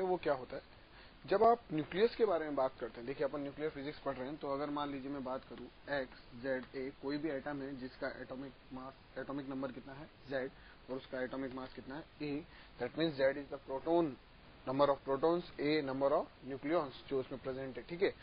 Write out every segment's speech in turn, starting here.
हैं वो क्या होता है, जब आप न्यूक्लियस के बारे में बात करते हैं, देखिए अपन न्यूक्लियर फिजिक्स पढ़ रहे हैं, तो अगर मान लीजिए मैं बात करूं एक्स जेड ए, कोई भी एटम है जिसका एटॉमिक नंबर कितना है जेड और उसका एटॉमिक मास कितना है A, that means Z is the proton number of protons, A number of nucleons जो उसमें प्रेजेंट है, ठीक है।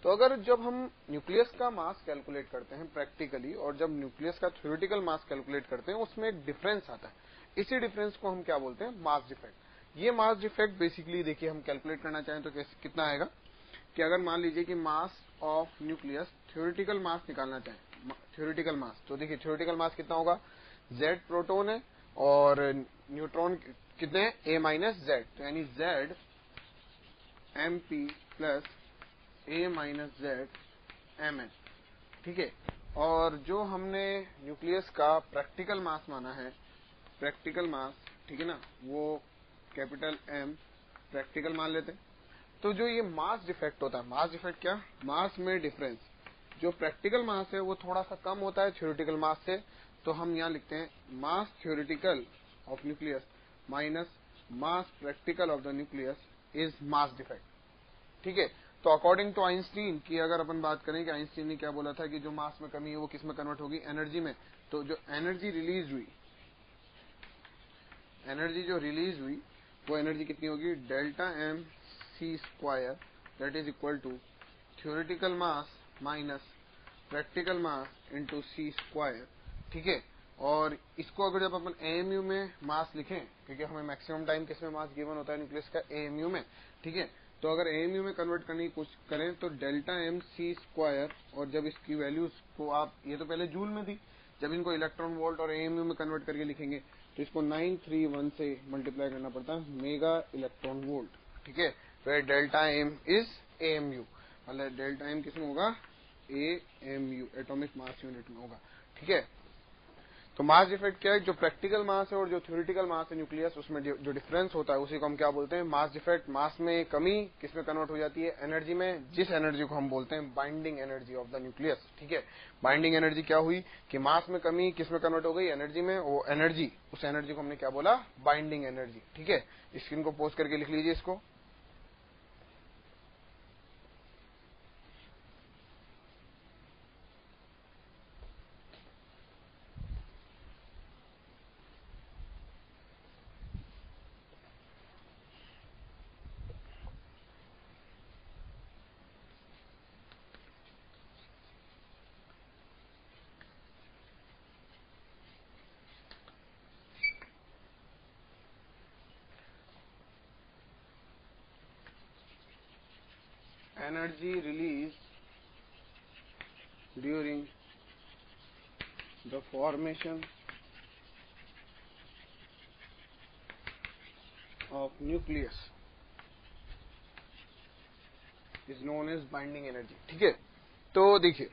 तो अगर जब हम न्यूक्लियस का मास कैलकुलेट करते हैं प्रैक्टिकली और जब न्यूक्लियस का थ्योरेटिकल मास कैलकुलेट करते हैं, उसमें एक डिफरेंस आता है। इसी डिफरेंस को हम क्या बोलते हैं, मास डिफेक्ट। ये मास डिफेक्ट बेसिकली देखिए हम कैलकुलेट करना चाहें तो कितना आएगा कि अगर मान लीजिए कि मास ऑफ न्यूक्लियस थ्योरेटिकल मास निकालना चाहें, थ्योरेटिकल मास, तो देखिए थ्योरेटिकल मास कितना होगा, जेड प्रोटॉन है और न्यूट्रॉन कितने हैं, ए माइनस जेड, तो यानी जेड एम पी प्लस ए माइनस जेड एम एन, ठीक है। और जो हमने न्यूक्लियस का प्रैक्टिकल मास माना है, प्रैक्टिकल मास, ठीक है ना, वो कैपिटल एम प्रैक्टिकल मान लेते हैं। तो जो ये मास डिफेक्ट होता है, मास डिफेक्ट क्या, मास में डिफरेंस, जो प्रैक्टिकल मास है वो थोड़ा सा कम होता है थ्योरेटिकल मास से, तो हम यहाँ लिखते हैं mass theoretical of nucleus minus mass practical of the nucleus is mass defect, ठीक है। तो अकॉर्डिंग टू आइंस्टीन की अगर अपन बात करें कि आइंस्टीन ने क्या बोला था कि जो मास में कमी है वो किस में कन्वर्ट होगी, एनर्जी में, तो जो एनर्जी रिलीज हुई, एनर्जी जो रिलीज हुई वो एनर्जी कितनी होगी, delta M C square that is equal to theoretical mass minus practical mass into C square, ठीक है। और इसको अगर जब अपन एएमयू में मास लिखें, क्योंकि हमें मैक्सिमम टाइम किसमें मास गिवन होता है न्यूक्लियस का, एएमयू में, ठीक है। तो अगर एएमयू में कन्वर्ट करने की कोशिश करें तो डेल्टा एम सी स्क्वायर, और जब इसकी वैल्यूज को आप, ये तो पहले जूल में थी, जब इनको इलेक्ट्रॉन वोल्ट और एएमयू में कन्वर्ट करके लिखेंगे तो इसको 931 से मल्टीप्लाई करना पड़ता है मेगा इलेक्ट्रॉन वोल्ट, ठीक है। फिर डेल्टा एम इज एएमयू, मतलब डेल्टा एम किसमें होगा, एएमयू एटॉमिक मास यूनिट में होगा, ठीक है। तो मास डिफेक्ट क्या है, जो प्रैक्टिकल मास है और जो थ्योरेटिकल मास है न्यूक्लियस, उसमें जो डिफरेंस होता है उसी को हम क्या बोलते हैं, मास डिफेक्ट। मास में कमी किसमें कन्वर्ट हो जाती है, एनर्जी में, जिस एनर्जी को हम बोलते हैं binding energy of the nucleus, ठीक है। बाइंडिंग एनर्जी क्या हुई कि मास में कमी किसमें कन्वर्ट हो गई, एनर्जी में, वो एनर्जी, उस एनर्जी को हमने क्या बोला, बाइंडिंग एनर्जी, ठीक है। स्क्रीन को पोस्ट करके लिख लीजिए इसको। Energy release during the formation of nucleus is known as binding energy, ठीक है। तो देखिए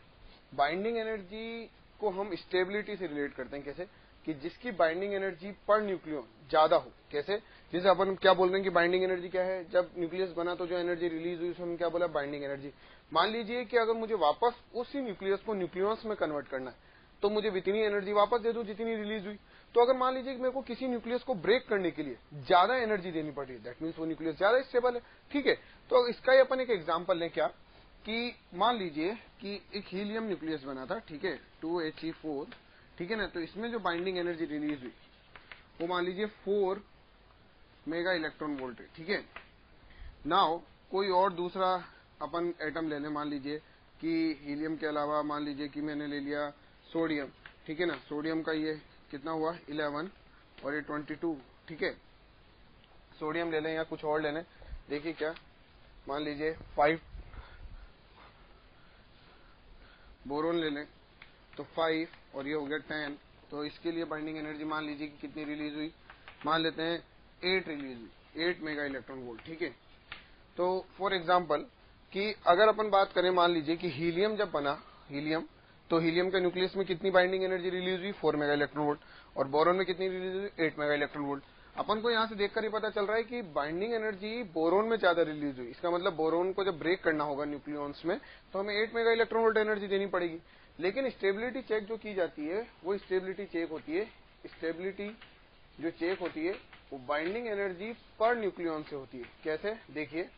बाइंडिंग एनर्जी को हम स्टेबिलिटी से रिलेट करते हैं, कैसे कि जिसकी बाइंडिंग एनर्जी पर न्यूक्लियन ज्यादा हो, कैसे, जैसे अपन क्या बोल रहे हैं कि बाइंडिंग एनर्जी क्या है, जब न्यूक्लियस बना तो जो एनर्जी रिलीज हुई उसमें क्या बोला, बाइंडिंग एनर्जी। मान लीजिए कि अगर मुझे वापस उसी न्यूक्लियस को न्यूक्लियस में कन्वर्ट करना है तो मुझे इतनी एनर्जी वापस दे दूं जितनी रिलीज हुई। तो अगर मान लीजिए कि मेरे को किसी न्यूक्लियस को ब्रेक करने के लिए ज्यादा एनर्जी देनी पड़ रही है, दैट मीन्स वो न्यूक्लियस ज्यादा स्टेबल है, ठीक है। तो इसका ही अपन एक एग्जाम्पल लें, क्या कि मान लीजिए कि एक हीलियम न्यूक्लियस बना था, ठीक है, 2He4, ठीक है ना। तो इसमें जो बाइंडिंग एनर्जी रिलीज हुई वो मान लीजिए 4 मेगा इलेक्ट्रॉन वोल्ट है, ठीक है। नाउ कोई और दूसरा अपन एटम ले लें, मान लीजिए कि हीलियम के अलावा मान लीजिए कि मैंने ले लिया सोडियम, ठीक है ना। सोडियम का ये कितना हुआ 11 और ये 22, ठीक है। सोडियम ले लें या कुछ और ले लें, देखिए क्या, मान लीजिए 5 बोरोन ले लें तो 5 और ये हो गया 10। तो इसके लिए बाइंडिंग एनर्जी मान लीजिए कि कितनी रिलीज हुई, मान लेते हैं 8 रिलीज हुई, 8 मेगा इलेक्ट्रॉन वोल्ट, ठीक है। तो फॉर एग्जांपल कि अगर अपन बात करें, मान लीजिए कि हीलियम जब बना, हीलियम, तो हीलियम के न्यूक्लियस में कितनी बाइंडिंग एनर्जी रिलीज हुई, 4 मेगा इलेक्ट्रॉन वोल्ट, और बोरोन में कितनी रिलीज हुई, 8 मेगा इलेक्ट्रॉन वोल्ट। अपन को यहाँ से देखकर ही पता चल रहा है कि बाइंडिंग एनर्जी बोरोन में ज्यादा रिलीज हुई। इसका मतलब बोरोन को जब ब्रेक करना होगा न्यूक्लियॉन्स में तो हमें 8 मेगा इलेक्ट्रॉन वोल्ट एनर्जी देनी पड़ेगी। लेकिन स्टेबिलिटी चेक जो की जाती है वो स्टेबिलिटी चेक होती है स्टेबिलिटी जो चेक होती है वो बाइंडिंग एनर्जी पर न्यूक्लियॉन से होती है। कैसे? देखिए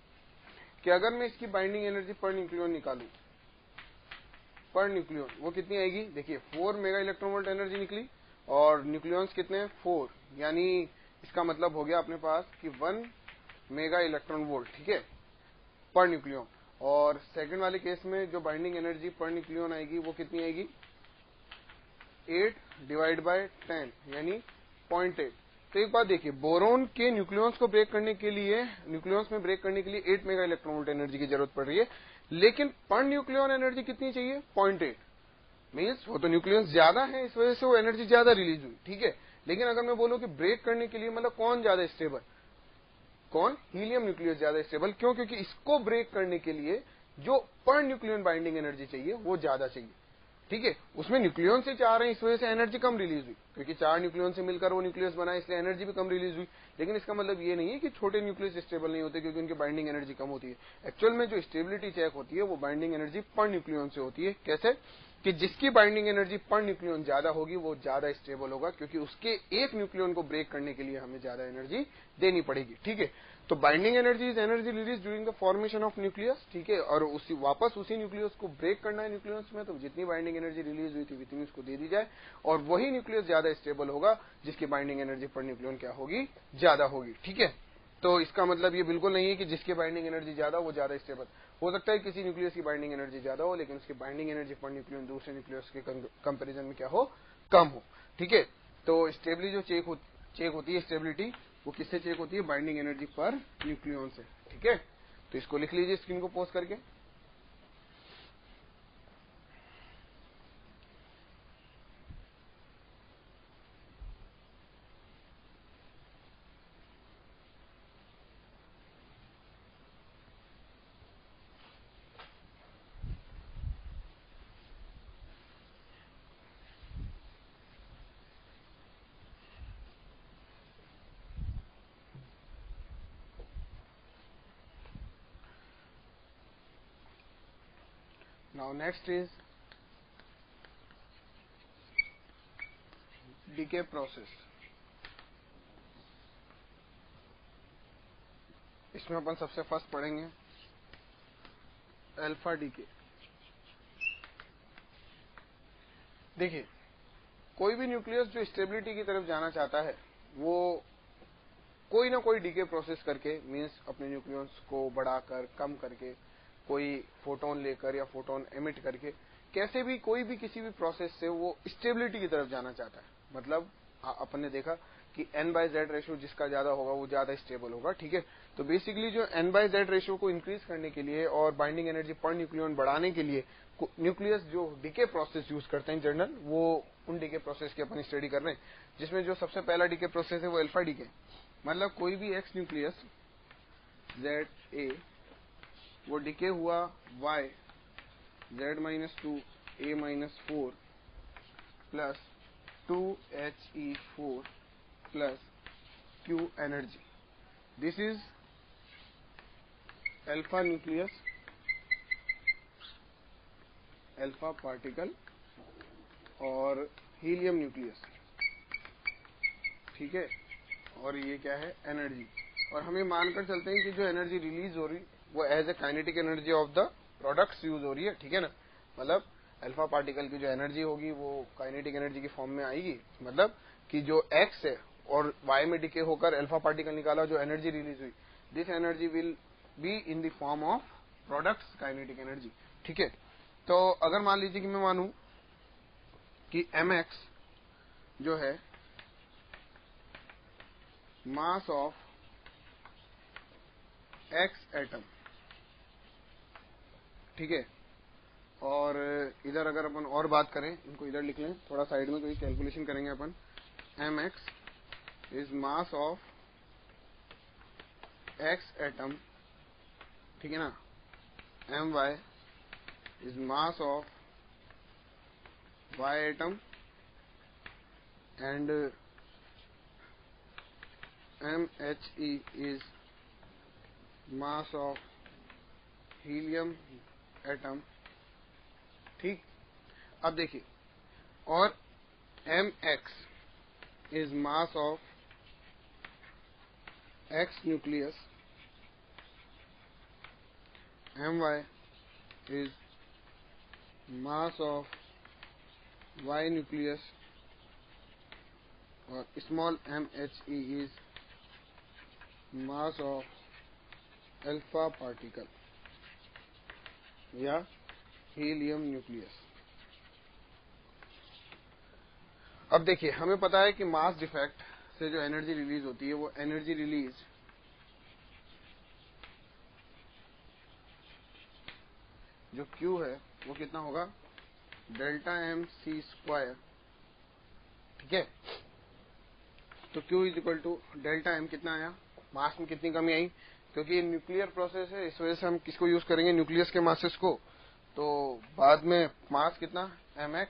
कि अगर मैं इसकी बाइंडिंग एनर्जी पर न्यूक्लियॉन निकालूं, पर न्यूक्लियॉन वो कितनी आएगी? देखिए 4 मेगा इलेक्ट्रॉन वोल्ट एनर्जी निकली और न्यूक्लियॉन्स कितने हैं? 4, यानी इसका मतलब हो गया अपने पास कि 1 मेगा इलेक्ट्रॉन वोल्ट, ठीक है, पर न्यूक्लियॉन। और सेकंड वाले केस में जो बाइंडिंग एनर्जी पर न्यूक्लियॉन आएगी वो कितनी आएगी? 8 डिवाइड बाय 10 यानी 0.8। तो एक बात देखिए, बोरोन के न्यूक्लियॉन्स को ब्रेक करने के लिए, न्यूक्लियॉन्स में ब्रेक करने के लिए 8 मेगा इलेक्ट्रॉन वोल्ट एनर्जी की जरूरत पड़ रही है, लेकिन पर न्यूक्लियॉन एनर्जी कितनी चाहिए? 0.8। मीन्स वो तो न्यूक्लियस ज्यादा है, इस वजह से वो एनर्जी ज्यादा रिलीज हुई, ठीक है। लेकिन अगर मैं बोलूं कि ब्रेक करने के लिए मतलब कौन ज्यादा स्टेबल? कौन? हीलियम न्यूक्लियस ज्यादा स्टेबल। क्यों? क्योंकि इसको ब्रेक करने के लिए जो पर न्यूक्लियन बाइंडिंग एनर्जी चाहिए वो ज्यादा चाहिए, ठीक है। उसमें न्यूक्लियन से 4 है, इस वजह से एनर्जी कम रिलीज हुई, क्योंकि 4 न्यूक्लियन से मिलकर वो न्यूक्लियस बना, इसलिए एनर्जी भी कम रिलीज हुई। लेकिन इसका मतलब ये नहीं है कि छोटे न्यूक्लियस स्टेबल नहीं होते, क्योंकि उनकी बाइंडिंग एनर्जी कम होती है। एक्चुअल में जो स्टेबिलिटी चेक होती है वो बाइंडिंग एनर्जी पर न्यूक्लियन से होती है। कैसे? कि जिसकी बाइंडिंग एनर्जी पर न्यूक्लियन ज्यादा होगी वो ज्यादा स्टेबल होगा, क्योंकि उसके एक न्यूक्लियन को ब्रेक करने के लिए हमें ज्यादा एनर्जी देनी पड़ेगी, ठीक है। तो binding energy is energy release during the formation of nucleus, ठीक है। और उसी वापस उसी न्यूक्लियस को ब्रेक करना है न्यूक्लियस में, तो जितनी बाइंडिंग एनर्जी रिलीज हुई थी उतनी उसको दे दी जाए, और वही न्यूक्लियस ज्यादा स्टेबल होगा जिसकी बाइंडिंग एनर्जी पर न्यूक्लियन क्या होगी? ज्यादा होगी, ठीक है। तो इसका मतलब ये बिल्कुल नहीं है कि जिसकी बाइंडिंग एनर्जी ज्यादा वो ज्यादा स्टेबल। हो सकता है किसी न्यूक्लियस की बाइंडिंग एनर्जी ज्यादा हो, लेकिन उसकी बाइंडिंग एनर्जी पर न्यूक्लियन दूसरे न्यूक्लियस के कंपेरिजन में क्या हो? कम हो, ठीक है। तो स्टेबिलिटी जो चेक होती है स्टेबिलिटी, वो किससे चेक होती है? बाइंडिंग एनर्जी पर न्यूक्लियन से, ठीक है। तो इसको लिख लीजिए स्क्रीन को पॉज करके। Now next is decay process. इसमें अपन सबसे फर्स्ट पढ़ेंगे अल्फा डीके। देखिए, कोई भी न्यूक्लियस जो स्टेबिलिटी की तरफ जाना चाहता है वो कोई ना कोई डीके प्रोसेस करके, मीन्स अपने न्यूक्लियस को बढ़ाकर, कम करके, कोई फोटोन लेकर या फोटोन एमिट करके, कैसे भी कोई भी किसी भी प्रोसेस से वो स्टेबिलिटी की तरफ जाना चाहता है। मतलब अपन ने देखा कि N/Z रेशियो जिसका ज्यादा होगा वो ज्यादा स्टेबल होगा, ठीक है। तो बेसिकली जो N/Z रेशियो को इंक्रीज करने के लिए और बाइंडिंग एनर्जी पर न्यूक्लियन बढ़ाने के लिए न्यूक्लियस जो डीके प्रोसेस यूज करते हैं जनरल, वो उन डीके प्रोसेस की अपन स्टडी कर रहे हैं, जिसमें जो सबसे पहला डीके प्रोसेस है वो अल्फा डीके। मतलब कोई भी एक्स न्यूक्लियस ZA वो डीके हुआ Y Z-2 A-4 plus 2He4 plus Q energy. This is alpha nucleus, alpha particle और हीलियम न्यूक्लियस, ठीक है। और ये क्या है? एनर्जी। और हमें मानकर चलते हैं कि जो एनर्जी रिलीज हो रही वो as a kinetic energy of the products use हो रही है, ठीक है ना। मतलब अल्फा पार्टिकल की जो एनर्जी होगी वो काइनेटिक एनर्जी की फॉर्म में आएगी। मतलब कि जो एक्स है और वाई में डिके होकर अल्फा पार्टिकल निकाला, जो एनर्जी रिलीज हुई, this energy will be in the form of products kinetic energy, ठीक है। तो अगर मान लीजिए कि मैं मानूं कि mx जो है मास ऑफ एक्स एटम, ठीक है। और इधर अगर अपन और बात करें, इनको इधर लिख लें थोड़ा साइड में, तो ये कैलकुलेशन करेंगे अपन। mx is mass of x atom, ठीक है ना। my is mass of y atom and mhe is mass of helium atom, ठीक। अब देखिए, और mx is mass of X nucleus, My is mass of Y nucleus, और small mhe is mass of alpha particle या helium nucleus. अब देखिए, हमें पता है कि मास डिफेक्ट से जो एनर्जी रिलीज होती है, वो एनर्जी रिलीज जो Q है वो कितना होगा, डेल्टा एम सी स्क्वायर। ठीक है, तो Q is equal to delta M कितना आया, मास में कितनी कमी आई, क्योंकि ये न्यूक्लियर प्रोसेस है, इस वजह से हम किसको यूज करेंगे, न्यूक्लियस के मासेस को। तो बाद में मास कितना, mx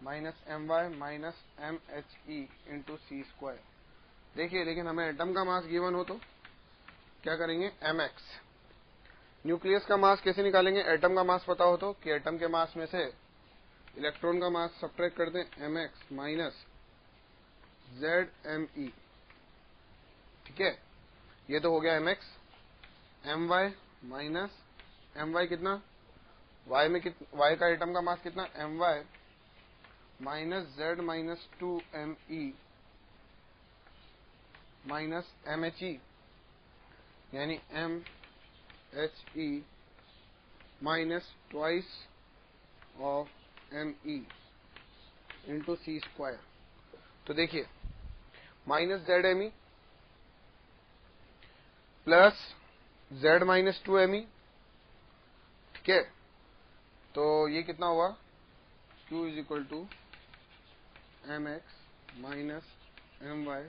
minus my minus mhe into C square. देखिए, लेकिन हमें एटम का मास गिवन हो तो क्या करेंगे, mx। न्यूक्लियस का मास कैसे निकालेंगे, एटम का मास पता हो तो, कि एटम के मास में से इलेक्ट्रॉन का मास सब्ट्रैक्ट कर दें, mx माइनस zme। ठीक है, ये तो हो गया mx। my माइनस my कितना, y में y का एटम का मास कितना, my minus z minus 2me minus mhe, यानी mhe minus twice of me into C square. तो देखिए, minus zme plus z minus 2me। ठीक है, तो ये कितना हुआ, Q is equal to mx minus my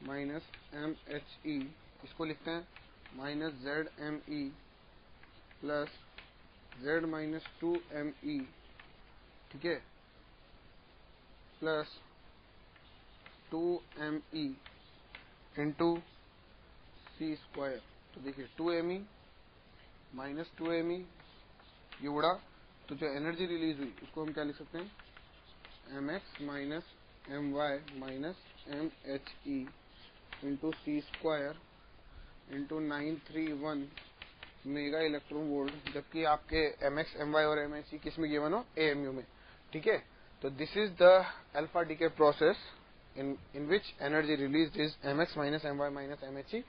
minus mhe, इसको लिखते हैं minus zme plus z minus 2me। ठीक है, plus 2me into C square. तो देखिए, 2me माइनस 2me ये उड़ा, तो जो एनर्जी रिलीज हुई उसको हम क्या लिख सकते हैं, mx minus my minus mhe into C square into 931 mega electron volt, जबकि आपके mx my और mhe किस में गिवन हो, AMU में। ठीक है, तो this is the alpha decay process in which energy released is mx minus my minus mhe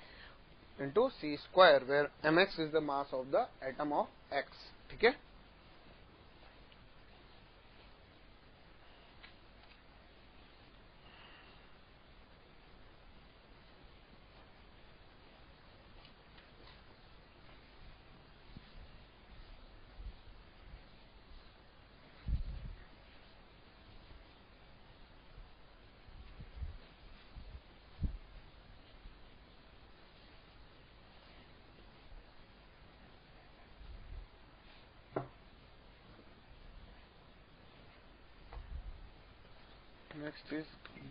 into c square, where mx is the mass of the atom of X। ठीक है, next is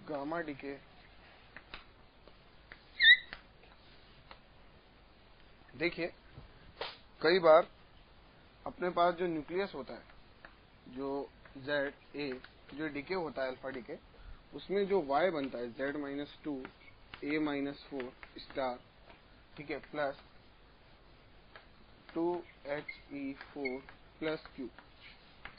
gamma DK. देखिए, कई बार अपने पास जो nucleus होता है, जो Z A जो डीके होता है अल्फा डीके, उसमें जो Y बनता है Z minus 2 A minus 4 star. ठीक है, plus 2He4 plus Q।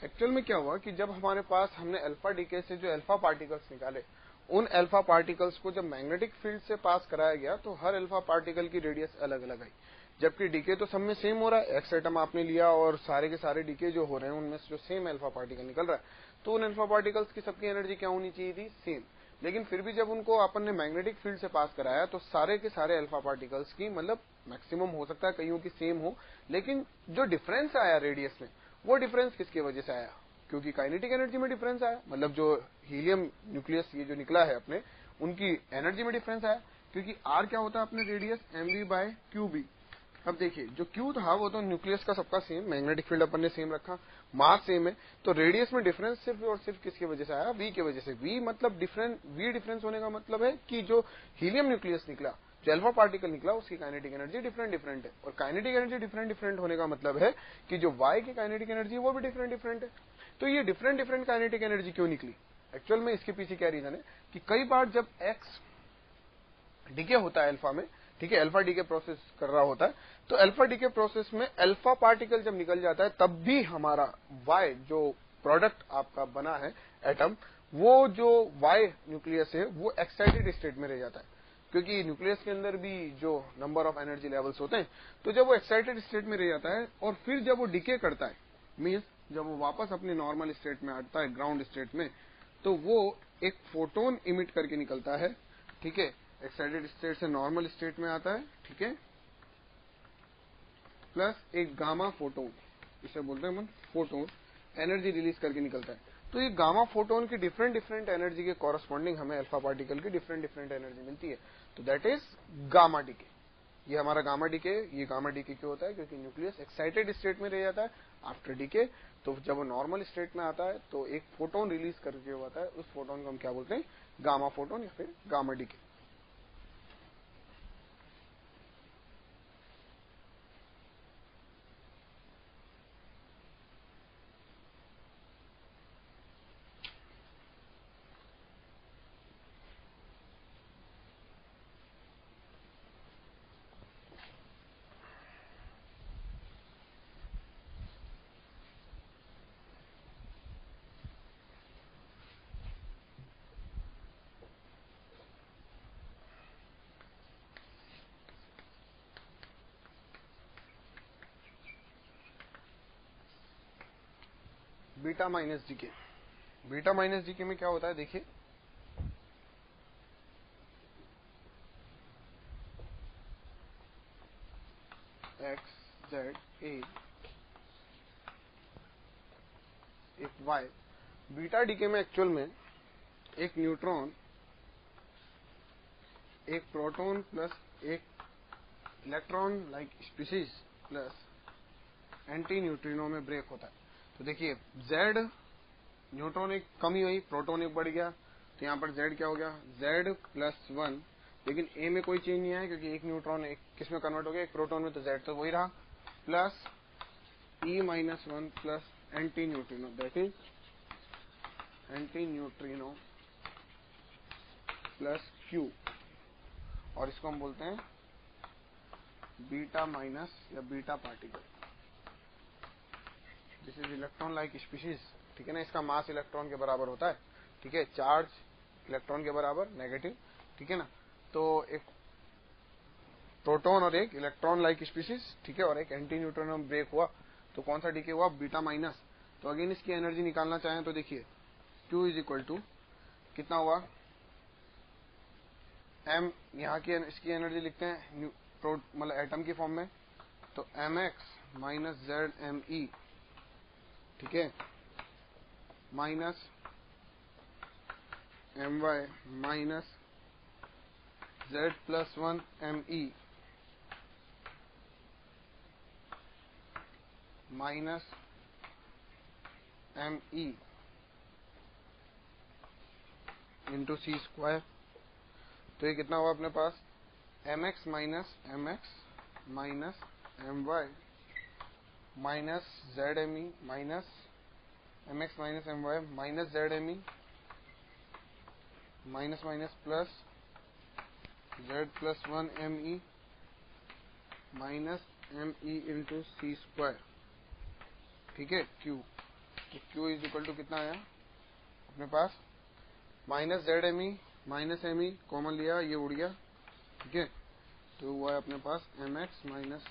Actual में क्या हुआ कि जब हमारे पास हमने अल्फा डीके से जो अल्फा पार्टिकल्स निकाले, उन अल्फा पार्टिकल्स को जब मैग्नेटिक फील्ड से पास कराया गया तो हर अल्फा पार्टिकल की रेडियस अलग अलग आई, जबकि डीके तो सब में सेम हो रहा है। एक्स एटम आपने लिया और सारे के सारे डीके जो हो रहे हैं उनमें से जो सेम अल्फा पार्टिकल निकल रहा है, तो उन अल्फा पार्टिकल्स की सबकी एनर्जी क्या होनी चाहिए थी, सेम। लेकिन फिर भी जब उनको अपन ने मैग्नेटिक फील्ड से पास कराया तो सारे के सारे अल्फा पार्टिकल्स की, मतलब मैक्सिमम हो सकता है कईयों की सेम हो, लेकिन जो डिफरेंस आया रेडियस में, वो डिफरेंस किसकी वजह से आया, क्योंकि काइनेटिक एनर्जी में डिफरेंस आया। मतलब जो हीलियम न्यूक्लियस ये जो निकला है अपने, उनकी एनर्जी में डिफरेंस आया, क्योंकि आर क्या होता है अपने रेडियस mv बाय क्यूबी। अब देखिए, जो क्यू था वो तो न्यूक्लियस का सबका सेम, मैग्नेटिक फील्ड अपन ने सेम रखा, मास सेम है, तो रेडियस में डिफरेंस सिर्फ और सिर्फ किसकी वजह से आया, वी की वजह से। वी मतलब डिफरेंस, वी डिफरेंस होने का मतलब है कि जो हीलियम न्यूक्लियस निकला, जो अल्फा पार्टिकल निकला, उसकी काइनेटिक एनर्जी डिफरेंट है, और काइनेटिक एनर्जी डिफरेंट होने का मतलब है कि जो वाई की काइनेटिक एनर्जी है वो भी डिफरेंट है। तो ये डिफरेंट काइनेटिक एनर्जी क्यों निकली, एक्चुअल में इसके पीछे क्या रीजन है कि कई बार जब एक्स डीके होता है अल्फा में, ठीक है, अल्फा डीके प्रोसेस कर रहा होता है। तो अल्फा डीके प्रोसेस में अल्फा पार्टिकल जब निकल जाता है तब भी हमारा वाई जो प्रोडक्ट आपका बना है एटम, वो जो वाई न्यूक्लियस है वो एक्साइटेड स्टेट में रह जाता है, क्योंकि न्यूक्लियस के अंदर भी जो नंबर ऑफ एनर्जी लेवल्स होते हैं, तो जब वो एक्साइटेड स्टेट में रह जाता है और फिर जब वो डीके करता है, मीन्स जब वो वापस अपने नॉर्मल स्टेट में आता है, ग्राउंड स्टेट में, तो वो एक फोटोन इमिट करके निकलता है, ठीक है, एक्साइटेड स्टेट से नॉर्मल स्टेट में आता है, ठीक है, प्लस एक गामा फोटोन, इसे बोलते हैं हम फोटोन, एनर्जी रिलीज करके निकलता है। तो ये गामा फोटोन की डिफरेंट डिफरेंट एनर्जी के कॉरस्पॉन्डिंग हमें अल्फा पार्टिकल की डिफरेंट डिफरेंट एनर्जी मिलती है, तो दैट इज गामा डीके। ये हमारा गामा डीके, ये गामा डीके क्यों होता है, क्योंकि न्यूक्लियस एक्साइटेड स्टेट में रह जाता है आफ्टर डीके, तो जब वो नॉर्मल स्टेट में आता है तो एक फोटोन रिलीज करके होता है, उस फोटोन को हम क्या बोलते हैं, गामा फोटोन या फिर gamma decay. Beta minus decay, beta minus decay में क्या होता है, देखिए एक्स जेड ए एक वाई, बीटा डीके में एक्चुअल में एक न्यूट्रॉन, एक प्रोटॉन प्लस एक electron like species plus anti neutrino में ब्रेक होता है। तो देखिए जेड, न्यूट्रॉन एक कमी हुई, प्रोटॉन एक बढ़ गया, तो यहाँ पर जेड क्या हो गया, जेड प्लस वन, लेकिन ए में कोई चेंज नहीं आया क्योंकि एक न्यूट्रॉन एक किस में कन्वर्ट हो गया, एक प्रोटॉन में, तो जेड तो वही रहा, plus E minus one plus anti neutrino, that is anti neutrino plus Q, और इसको हम बोलते हैं बीटा माइनस या beta particle. This is electron like species, ठीक है ना, इसका मास इलेक्ट्रॉन के बराबर होता है, ठीक है, चार्ज इलेक्ट्रॉन के बराबर नेगेटिव, ठीक है ना। तो एक प्रोटॉन और एक इलेक्ट्रॉन लाइक स्पीशीज, ठीक है, और एक एंटी न्यूट्रिनो ब्रेक हुआ, तो कौन सा डीके हुआ, बीटा माइनस। तो अगेन इसकी एनर्जी निकालना चाहें तो देखिए Q इज इक्वल टू कितना हुआ, m, यहाँ की इसकी एनर्जी लिखते हैं मतलब एटम की फॉर्म में, तो mx minus Z M E, ठीक है, minus M Y minus Z plus one M E minus M E into C square. तो ये कितना हुआ अपने पास, M X minus M Y minus Z M E minus M X minus M Y minus Z M E minus minus plus Z plus one M E minus M E into C square, ठीक है, Q. तो Q is equal to कितना आया अपने पास, minus Z M E minus M E common लिया, ये उड़ गया, ठीक है, तो हुआ है अपने पास M X minus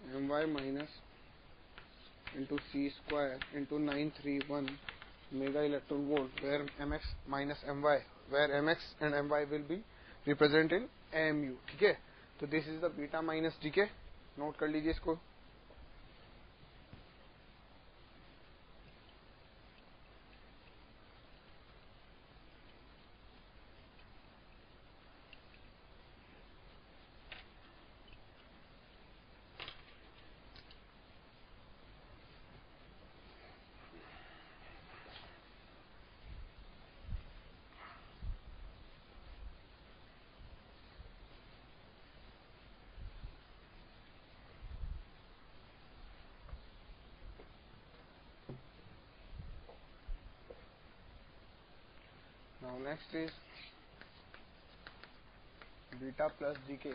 M Y minus into C square into 931 mega electron volt, where M X minus M Y, where M X and M Y will be represent in M U, ठीक है। तो this is the beta minus decay, note कर लीजिए इसको। Now next is beta plus decay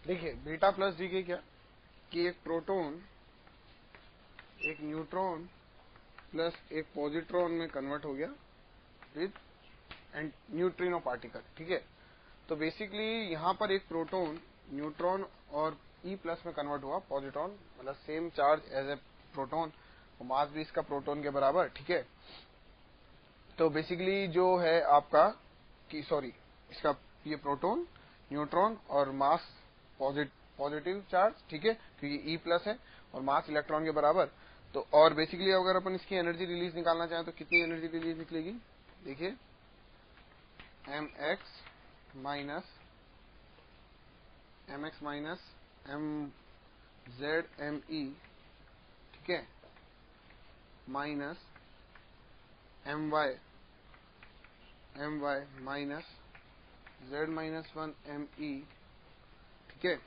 देखिए beta plus decay क्या कि एक प्रोटॉन एक न्यूट्रॉन प्लस एक पॉजिट्रॉन में कन्वर्ट हो गया विद एंड न्यूट्रिनो पार्टिकल। ठीक है, तो बेसिकली यहां पर एक प्रोटॉन न्यूट्रॉन और ई प्लस में कन्वर्ट हुआ पॉजिट्रॉन, मतलब same charge as a proton और मास भी इसका प्रोटॉन के बराबर। ठीक है, तो बेसिकली जो है आपका कि सॉरी इसका ये प्रोटॉन न्यूट्रॉन और मास पॉजिटिव चार्ज। ठीक है, क्योंकि ई प्लस है और मास इलेक्ट्रॉन के बराबर। तो और बेसिकली अगर अपन इसकी एनर्जी रिलीज निकालना चाहें तो कितनी एनर्जी रिलीज निकलेगी, देखिए mx माइनस mz ठीक है, minus my minus z-1 me ठीक है,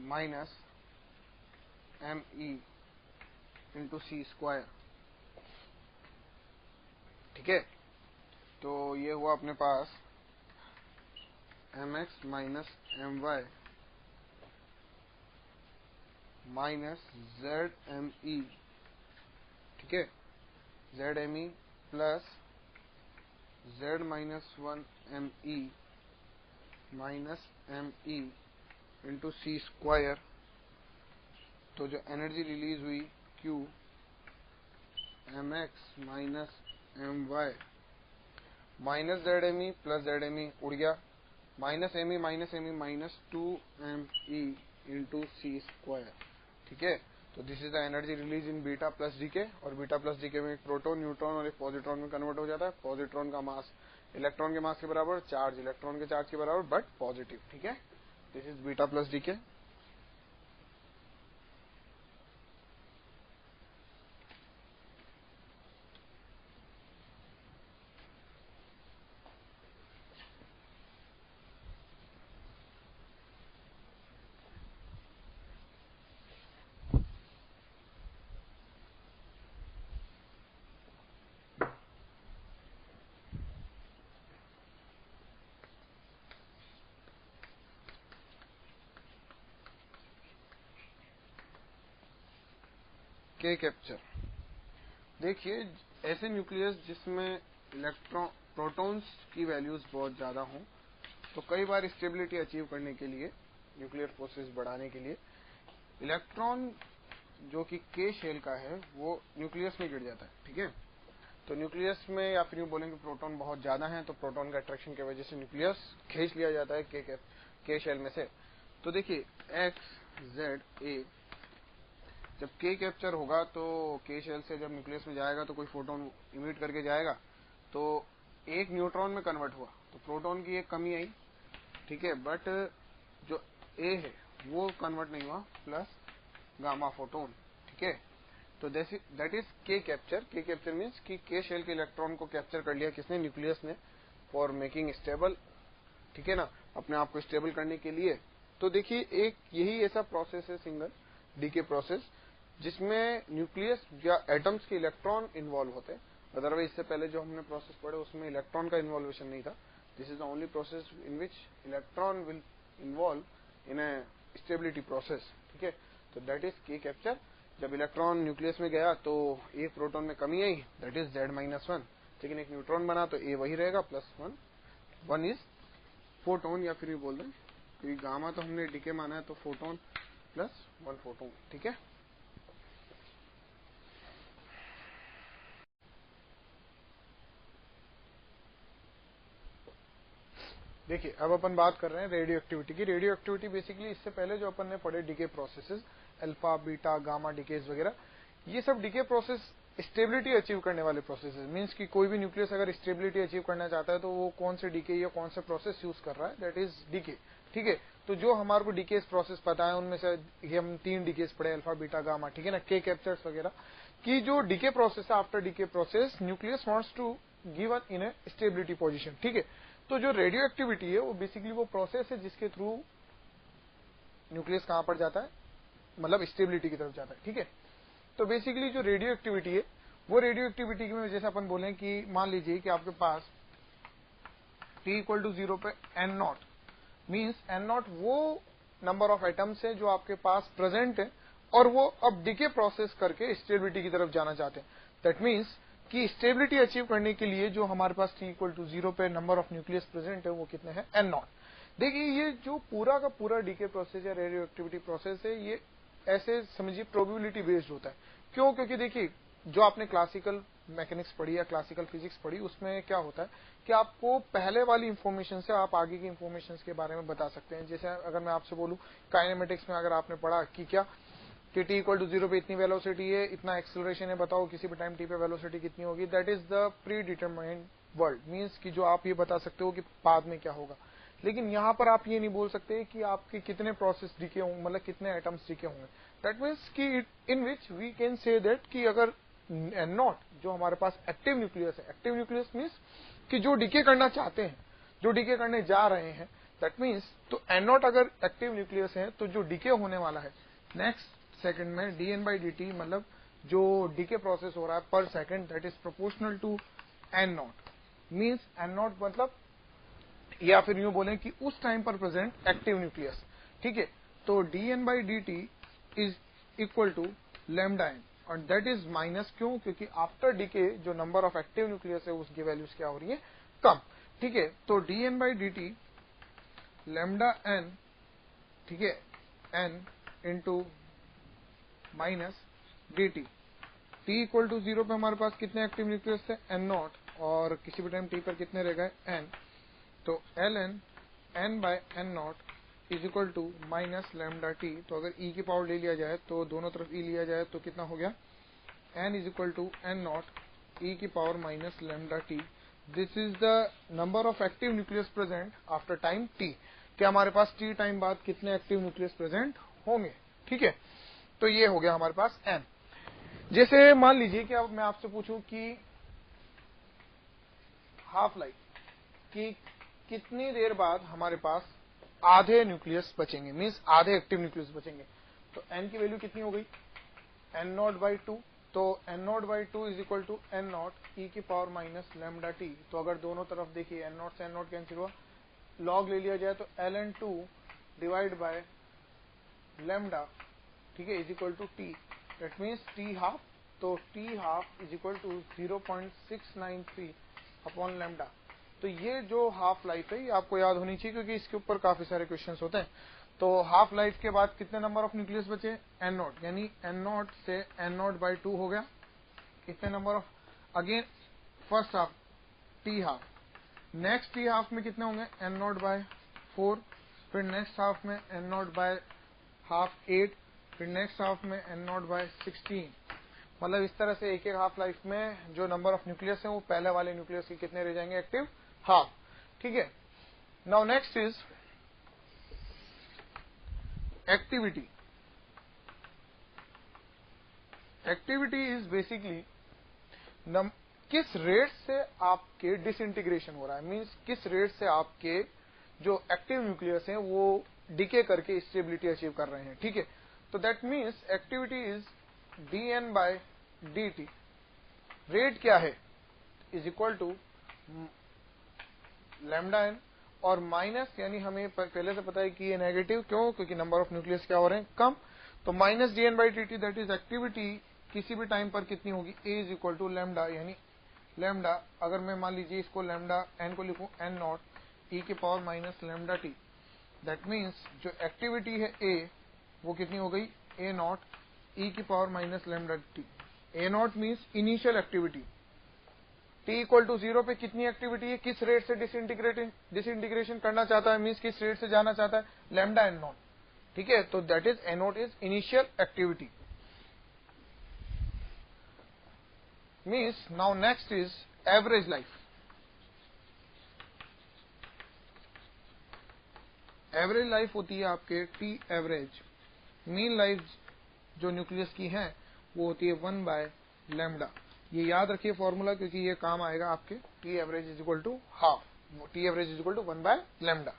minus me into C square. ठीक है, तो ये हुआ अपने पास mx minus my minus zme ठीक है, zme plus z-1 me minus me into C square. तो जो एनर्जी रिलीज हुई Q mx minus my minus zme plus zme उड़ गया, minus me minus 2me into C square. ठीक है, तो this is the energy release in beta plus decay. और beta plus DK में एक प्रोटॉन न्यूट्रॉन और एक पॉजिट्रॉन में कन्वर्ट हो जाता है। पॉजिट्रॉन का मास इलेक्ट्रॉन के मास के बराबर, चार्ज इलेक्ट्रॉन के चार्ज के बराबर बट पॉजिटिव। ठीक है, this is beta plus decay. K capture, देखिए ऐसे न्यूक्लियस जिसमें इलेक्ट्रॉन प्रोटॉन्स की वैल्यूज बहुत ज्यादा हों, तो कई बार स्टेबिलिटी अचीव करने के लिए, न्यूक्लियर फोर्सेस बढ़ाने के लिए, इलेक्ट्रॉन जो कि के शेल का है वो न्यूक्लियस में गिर जाता है। ठीक है, तो न्यूक्लियस में या फिर यूं बोलेंगे प्रोटॉन बहुत ज्यादा है, तो प्रोटॉन का अट्रैक्शन की वजह से न्यूक्लियस खींच लिया जाता है के शेल में से। तो देखिए एक्स जेड ए, जब के कैप्चर होगा तो के शेल से जब न्यूक्लियस में जाएगा तो कोई फोटोन इमिट करके जाएगा, तो एक न्यूट्रॉन में कन्वर्ट हुआ तो प्रोटॉन की एक कमी आई। ठीक है, बट जो ए है वो कन्वर्ट नहीं हुआ, प्लस गामा फोटोन। ठीक है, तो दैट इज के कैप्चर। के कैप्चर मीन्स कि के शेल के इलेक्ट्रॉन को कैप्चर कर लिया किसने, न्यूक्लियस ने, फॉर मेकिंग स्टेबल। ठीक है ना, अपने आप को स्टेबल करने के लिए। तो देखिए एक यही ऐसा प्रोसेस है सिंगल डीके प्रोसेस जिसमें न्यूक्लियस या एटम्स के इलेक्ट्रॉन इन्वॉल्व होते हैं। अदरवाइज इससे पहले जो हमने प्रोसेस पढ़े उसमें इलेक्ट्रॉन का इन्वॉल्वेशन नहीं था। This is the only process in which electron will involve in a stability process. ठीक है, तो दैट इज के कैप्चर। जब इलेक्ट्रॉन न्यूक्लियस में गया तो एक प्रोटॉन में कमी आई, दैट इज z-1, लेकिन एक न्यूट्रॉन बना तो ए वही रहेगा, +1। 1 इज फोटोन, या फिर ये बोल दें क्योंकि गामा तो हमने डीके माना है तो फोटोन +1 फोटोन। ठीक है, देखिए अब अपन बात कर रहे हैं रेडियो एक्टिविटी की। रेडियो एक्टिविटी बेसिकली इससे पहले जो अपन ने पढ़े decay processes, alpha beta gamma decays वगैरह, ये सब डीके प्रोसेस स्टेबिलिटी अचीव करने वाले प्रोसेसेस, मींस कि कोई भी न्यूक्लियस अगर स्टेबिलिटी अचीव करना चाहता है तो वो कौन से डीके या कौन सा प्रोसेस यूज कर रहा है, दैट इज डीके। ठीक है, तो जो हमारे को डीके प्रोसेस पता है उनमें से ये हम 3 डीकेस पढ़े, अल्फा बीटा गामा, ठीक है ना, के कैप्चर्स वगैरह, कि जो डीके प्रोसेस है, after decay process nucleus wants to give in a stability position. ठीक है, तो जो रेडियो एक्टिविटी है वो बेसिकली वो प्रोसेस है जिसके थ्रू न्यूक्लियस कहां पर जाता है, मतलब स्टेबिलिटी की तरफ जाता है। ठीक है, तो बेसिकली जो रेडियो एक्टिविटी है वो रेडियो एक्टिविटी में जैसे अपन बोले कि मान लीजिए कि आपके पास t इक्वल टू 0 पे n0 मीन्स n0 वो नंबर ऑफ एटम्स है जो आपके पास प्रेजेंट है और वो अब डीके प्रोसेस करके स्टेबिलिटी की तरफ जाना चाहते हैं। दैट मीन्स कि स्टेबिलिटी अचीव करने के लिए जो हमारे पास t इक्वल टू 0 पे नंबर ऑफ न्यूक्लियस प्रेजेंट है वो कितने हैं, n0। देखिए ये जो पूरा का पूरा डीके प्रोसेस या रेडियो एक्टिविटी प्रोसेस है ये ऐसे समझिए प्रोबेबिलिटी बेस्ड होता है। क्यों? क्योंकि देखिए जो आपने क्लासिकल मैकेनिक्स पढ़ी या क्लासिकल फिजिक्स पढ़ी उसमें क्या होता है कि आपको पहले वाली इंफॉर्मेशन से आप आगे की इंफॉर्मेशन के बारे में बता सकते हैं। जैसे अगर मैं आपसे बोलूं काइनेमेटिक्स में अगर आपने पढ़ा कि क्या कि t इक्वल टू 0 पे इतनी वेलोसिटी है, इतना एक्सेलरेशन है, बताओ किसी भी टाइम t पे वेलोसिटी कितनी होगी, that is the pre determined world, means कि जो आप ये बता सकते हो कि बाद में क्या होगा। लेकिन यहां पर आप ये नहीं बोल सकते कि आपके कितने प्रोसेस डीके होंगे, मतलब कितने एटम्स डीके होंगे। दैट मीन्स कि in which we can say that कि अगर n0 जो हमारे पास एक्टिव न्यूक्लियस है, एक्टिव न्यूक्लियस मीन्स कि जो डीके करना चाहते हैं, जो डीके करने जा रहे हैं, दैट मीन्स तो n0 अगर एक्टिव न्यूक्लियस है तो जो डीके होने वाला है नेक्स्ट सेकंड में dn/dt मतलब जो डीके प्रोसेस हो रहा है पर second that is proportional to n0 means n0 मतलब या फिर यूं बोलें कि उस टाइम पर प्रेजेंट एक्टिव न्यूक्लियस। ठीक है, तो dn/dt is equal to lambda n और दैट इज माइनस, क्यों? क्योंकि आफ्टर डीके जो नंबर ऑफ एक्टिव न्यूक्लियस है उसकी वैल्यूज क्या हो रही है, कम। ठीक है, तो dn/dt लैम्डा n, ठीक है, n into minus dt। t equal to 0 पे हमारे पास कितने एक्टिव न्यूक्लियस थे, n0, और किसी भी टाइम t पर कितने रह गए, n। तो ln n by n0 is equal to minus lambda t। तो अगर e की पावर ले लिया जाए तो दोनों तरफ e लिया जाए तो कितना हो गया, n is equal to n0 e की power minus lambda t। This is the number of active nucleus present after time t, कि हमारे पास t टाइम बाद कितने एक्टिव न्यूक्लियस प्रेजेंट होंगे। ठीक है, तो ये हो गया हमारे पास n। जैसे मान लीजिए कि अब मैं आपसे पूछूं कि हाफ लाइफ कि कितनी देर बाद हमारे पास आधे न्यूक्लियस बचेंगे, मींस आधे एक्टिव न्यूक्लियस बचेंगे, तो n की वैल्यू कितनी हो गई, n0/2। तो n0/2 is equal to n0 e की पावर माइनस लैम्डा t। तो अगर दोनों तरफ देखिए n0 से n0 कैंसिल हुआ, लॉग ले लिया जाए तो ln2 डिवाइड बाय लैम्डा, ठीक है, is equal to t। That means t half, तो t half is equal to 0.693 upon lambda. तो ये जो हाफ लाइफ है ये आपको याद होनी चाहिए क्योंकि इसके ऊपर काफी सारे क्वेश्चंस होते हैं। तो हाफ लाइफ के बाद कितने नंबर ऑफ न्यूक्लियस बचे, n0, यानी n0 से n0/2 हो गया। कितने number of, again first half t half, next t half में कितने होंगे, n0/4, फिर नेक्स्ट हाफ में n0/हाफ 8, फिर नेक्स्ट हाफ में n0/16। मतलब इस तरह से एक एक हाफ लाइफ में जो नंबर ऑफ न्यूक्लियस है वो पहले वाले न्यूक्लियस के कितने रह जाएंगे, एक्टिव हाफ। ठीक है, now next is activity. Activity is basically किस रेट से आपके डिसइंटीग्रेशन हो रहा है, मींस किस रेट से आपके जो एक्टिव न्यूक्लियस हैं वो डीके करके स्टेबिलिटी अचीव कर रहे हैं। ठीक है, तो that means activity is dn/dt। Rate क्या है, is equal to lambda n और माइनस, यानी हमें पहले से पता है कि ये नेगेटिव, क्यों? क्योंकि नंबर ऑफ न्यूक्लियस क्या हो रहे हैं, कम। तो minus dn/dt that is activity किसी भी टाइम पर कितनी होगी, a is equal to lambda, यानी लैम्डा, अगर मैं मान लीजिए इसको लैम्डा n को लिखूं n0 e की power minus lambda t। That means जो एक्टिविटी है a वो कितनी हो गई, a0 e की power minus lambda t। a0 means initial activity, t equal to 0 पे कितनी एक्टिविटी है, किस रेट से डिसइंटीग्रेशन करना चाहता है, मीन्स किस रेट से जाना चाहता है, लैम्डा n0। ठीक है, तो that is n0 is initial activity. Means now next is average life. Average life होती है आपके टी एवरेज। मीन लाइफ जो न्यूक्लियस की है वो होती है 1/λ। ये याद रखिए फॉर्मूला, क्योंकि ये काम आएगा आपके T average is equal to half. T average is equal to 1/λ।